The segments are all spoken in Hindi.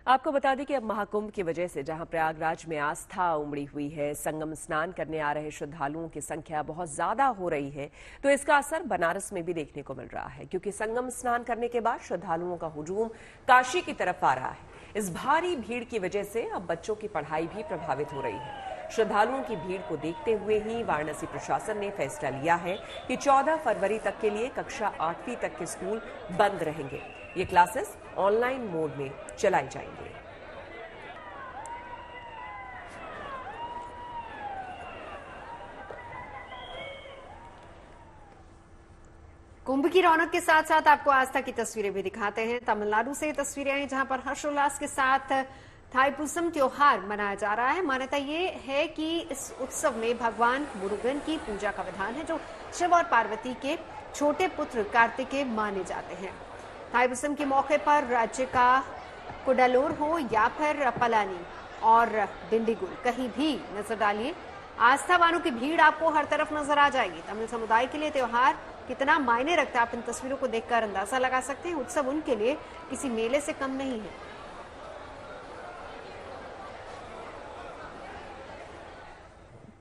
आपको बता दें कि अब महाकुंभ की वजह से जहां प्रयागराज में आस्था उमड़ी हुई है, संगम स्नान करने आ रहे श्रद्धालुओं की संख्या बहुत ज्यादा हो रही है, तो इसका असर बनारस में भी देखने को मिल रहा है, क्योंकि संगम स्नान करने के बाद श्रद्धालुओं का हुजूम काशी की तरफ आ रहा है। इस भारी भीड़ की वजह से अब बच्चों की पढ़ाई भी प्रभावित हो रही है। श्रद्धालुओं की भीड़ को देखते हुए ही वाराणसी प्रशासन ने फैसला लिया है कि 14 फरवरी तक के लिए कक्षा 8वीं तक के स्कूल बंद रहेंगे। ये क्लासेस ऑनलाइन मोड में चलाई जाएंगे। कुंभ की रौनक के साथ साथ आपको आस्था की तस्वीरें भी दिखाते हैं। तमिलनाडु से तस्वीरें हैं जहां पर हर्षोल्लास के साथ थाईपुसम त्योहार मनाया जा रहा है। मान्यता ये है कि इस उत्सव में भगवान मुरुगन की पूजा का विधान है, जो शिव और पार्वती के छोटे पुत्र कार्तिकेय माने जाते हैं। थाईपुसम के मौके पर राज्य का कुडालोर हो या फिर पलानी और डिंडीगुल, कहीं भी नजर डालिए, आस्थावानों की भीड़ आपको हर तरफ नजर आ जाएगी। तमिल समुदाय के लिए त्योहार कितना मायने रखता है, आप इन तस्वीरों को देखकर अंदाजा लगा सकते हैं। उत्सव उनके लिए किसी मेले से कम नहीं है।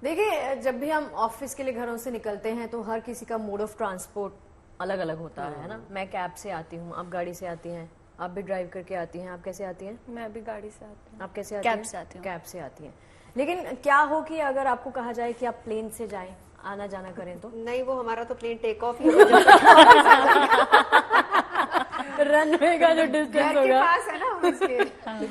देखिए, जब भी हम ऑफिस के लिए घरों से निकलते हैं तो हर किसी का मोड ऑफ ट्रांसपोर्ट अलग अलग होता है ना। मैं कैब से आती हूँ, आप गाड़ी से आती हैं, आप भी ड्राइव करके आती हैं। आप कैसे आती हैं? मैं भी गाड़ी से आती हूँ। आप कैसे आती हैं? कैब से आती हूँ। कैब से आती हैं। लेकिन क्या हो कि अगर आपको कहा जाए कि आप प्लेन से जाएं, आना जाना करें तो? नहीं, वो हमारा तो प्लेन टेक ऑफ ही रनवे का जो डिस्टेंस होगा पास है ना उसके।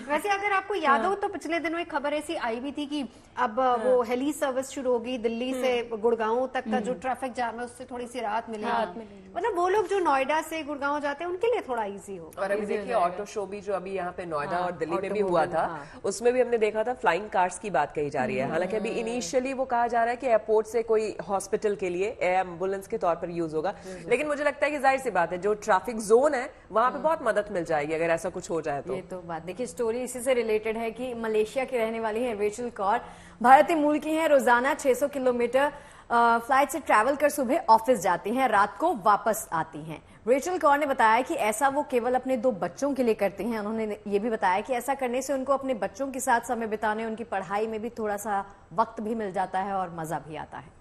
वैसे अगर आपको याद हो तो पिछले दिनों एक खबर ऐसी आई भी थी कि अब वो हेली सर्विस शुरू होगी दिल्ली से गुड़गांव तक का जो ट्रैफिक जाम है उससे थोड़ी सी राहत मिलेगी। मतलब वो लोग जो नोएडा से गुड़गांव जाते हैं उनके लिए थोड़ा इजी होगा। और अभी देखिए ऑटो शो भी जो अभी यहाँ पे नोएडा और दिल्ली में भी हुआ था, उसमें भी हमने देखा था फ्लाइंग कार्स की बात कही जा रही है। हालांकि अभी इनिशियली वो कहा जा रहा है कि एयरपोर्ट से कोई हॉस्पिटल के लिए एम्बुलेंस के तौर पर यूज होगा, लेकिन मुझे लगता है कि जाहिर सी बात है जो ट्रैफिक जोन है वहां पे बहुत मदद मिल जाएगी अगर ऐसा कुछ हो जाए तो। ये तो बात देखिए, स्टोरी इसी से रिलेटेड है कि मलेशिया की रहने वाली है रेचल कौर, भारतीय मूल की हैं। रोजाना 600 किलोमीटर फ्लाइट से ट्रैवल कर सुबह ऑफिस जाती हैं, रात को वापस आती हैं। रेचल कौर ने बताया कि ऐसा वो केवल अपने 2 बच्चों के लिए करती हैं। उन्होंने ये भी बताया कि ऐसा करने से उनको अपने बच्चों के साथ समय बिताने, उनकी पढ़ाई में भी थोड़ा सा वक्त भी मिल जाता है और मजा भी आता है।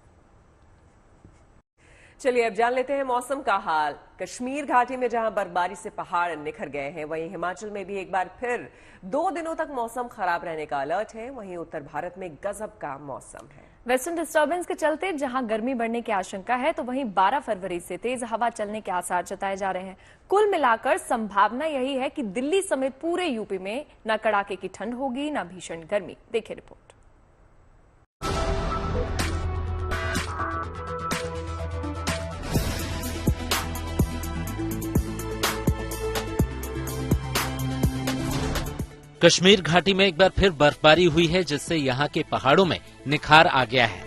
चलिए अब जान लेते हैं मौसम का हाल। कश्मीर घाटी में जहां बर्फबारी से पहाड़ निखर गए हैं, वहीं हिमाचल में भी एक बार फिर 2 दिनों तक मौसम खराब रहने का अलर्ट है। वहीं उत्तर भारत में गजब का मौसम है। वेस्टर्न डिस्टर्बेंस के चलते जहां गर्मी बढ़ने की आशंका है, तो वहीं 12 फरवरी से तेज हवा चलने के आसार जताए जा रहे हैं। कुल मिलाकर संभावना यही है कि दिल्ली समेत पूरे यूपी में न कड़ाके की ठंड होगी, न भीषण गर्मी। देखिए रिपोर्ट। कश्मीर घाटी में एक बार फिर बर्फबारी हुई है, जिससे यहाँ के पहाड़ों में निखार आ गया है।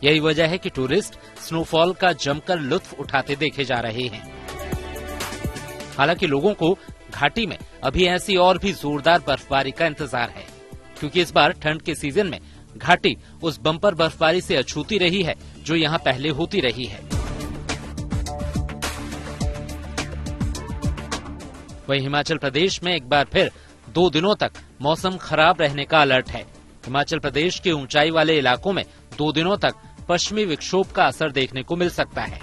यही वजह है कि टूरिस्ट स्नोफॉल का जमकर लुत्फ उठाते देखे जा रहे हैं। हालांकि लोगों को घाटी में अभी ऐसी और भी जोरदार बर्फबारी का इंतजार है, क्योंकि इस बार ठंड के सीजन में घाटी उस बम्पर बर्फबारी से अछूती रही है जो यहाँ पहले होती रही है। वहीं हिमाचल प्रदेश में एक बार फिर 2 दिनों तक मौसम खराब रहने का अलर्ट है। हिमाचल प्रदेश के ऊंचाई वाले इलाकों में 2 दिनों तक पश्चिमी विक्षोभ का असर देखने को मिल सकता है।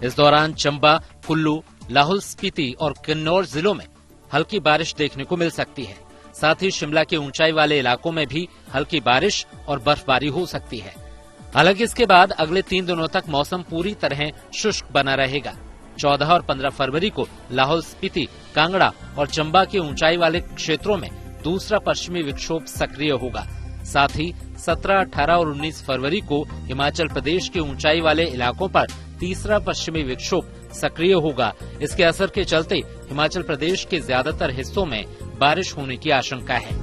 इस दौरान चंबा, कुल्लू, लाहौल स्पीति और किन्नौर जिलों में हल्की बारिश देखने को मिल सकती है। साथ ही शिमला के ऊंचाई वाले इलाकों में भी हल्की बारिश और बर्फबारी हो सकती है। हालांकि इसके बाद अगले 3 दिनों तक मौसम पूरी तरह शुष्क बना रहेगा। 14 और 15 फरवरी को लाहौल स्पीति, कांगड़ा और चंबा के ऊंचाई वाले क्षेत्रों में दूसरा पश्चिमी विक्षोभ सक्रिय होगा। साथ ही 17, 18 और 19 फरवरी को हिमाचल प्रदेश के ऊंचाई वाले इलाकों पर तीसरा पश्चिमी विक्षोभ सक्रिय होगा। इसके असर के चलते हिमाचल प्रदेश के ज्यादातर हिस्सों में बारिश होने की आशंका है।